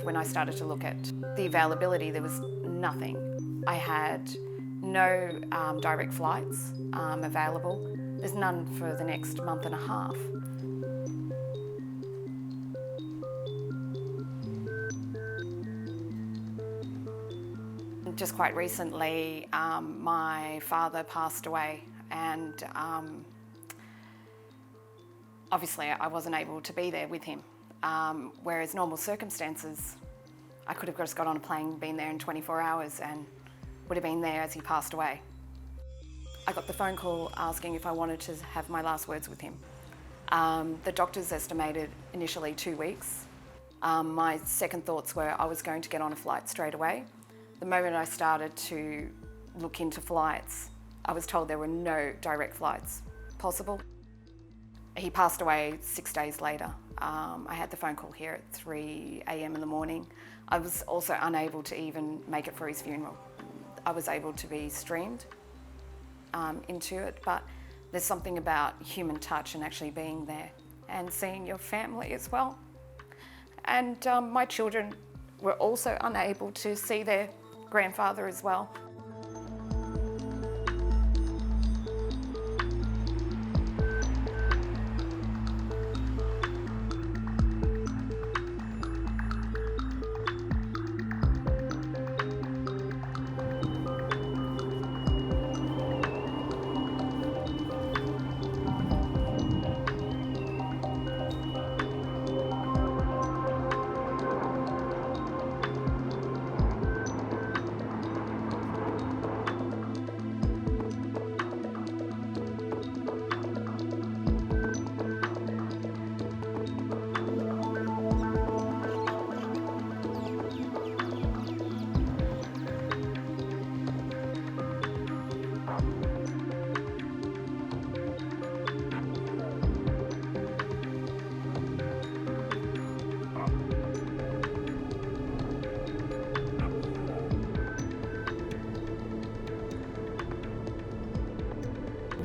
When I started to look at the availability, there was nothing. I had no direct flights available. There's none for the next month and a half. Just quite recently, my father passed away, and obviously I wasn't able to be there with him. Whereas normal circumstances, I could have just got on a plane, been there in 24 hours and would have been there as he passed away. I got the phone call asking if I wanted to have my last words with him. The doctors estimated initially 2 weeks. My second thoughts were I was going to get on a flight straight away. The moment I started to look into flights, I was told there were no direct flights possible. He passed away 6 days later. I had the phone call here at 3 a.m. in the morning. I was also unable to even make it for his funeral. I was able to be streamed into it, but there's something about human touch and actually being there and seeing your family as well. And my children were also unable to see their grandfather as well.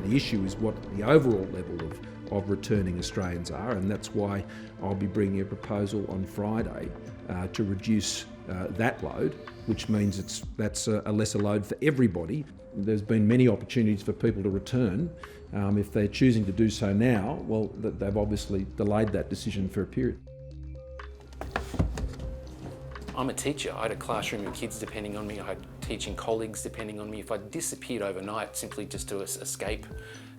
The issue is what the overall level of returning Australians are, and that's why I'll be bringing a proposal on Friday to reduce that load, which means that's a lesser load for everybody. There's been many opportunities for people to return. If they're choosing to do so now, well, they've obviously delayed that decision for a period. I'm a teacher. I had a classroom of kids depending on me. I had teaching colleagues depending on me. If I disappeared overnight simply just to escape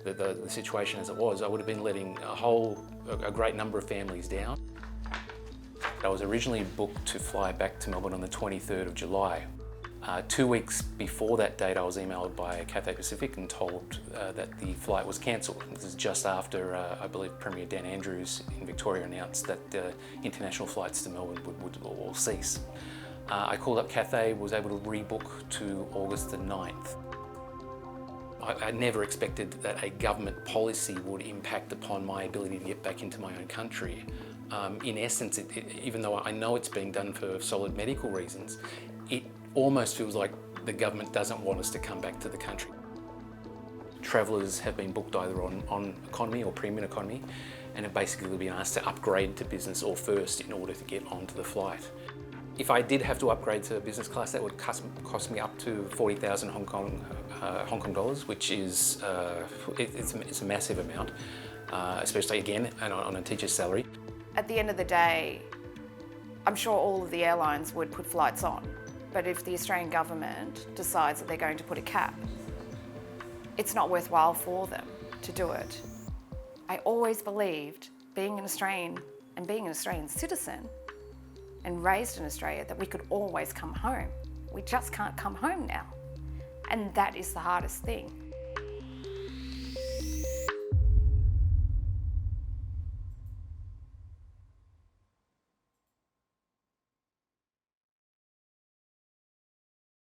the situation as it was, I would have been letting a great number of families down. I was originally booked to fly back to Melbourne on the 23rd of July. 2 weeks before that date, I was emailed by Cathay Pacific and told that the flight was cancelled. This is just after, I believe, Premier Dan Andrews in Victoria announced that international flights to Melbourne would all cease. I called up Cathay, was able to rebook to August the 9th. I never expected that a government policy would impact upon my ability to get back into my own country. In essence, even though I know it's being done for solid medical reasons, it almost feels like the government doesn't want us to come back to the country. Travellers have been booked either on economy or premium economy, and have basically been asked to upgrade to business or first in order to get onto the flight. If I did have to upgrade to business class, that would cost me up to 40,000 Hong Kong dollars, which is it's a massive amount, especially again on a teacher's salary. At the end of the day, I'm sure all of the airlines would put flights on, but if the Australian government decides that they're going to put a cap, it's not worthwhile for them to do it. I always believed, being an Australian and being an Australian citizen and raised in Australia, that we could always come home. We just can't come home now. And that is the hardest thing.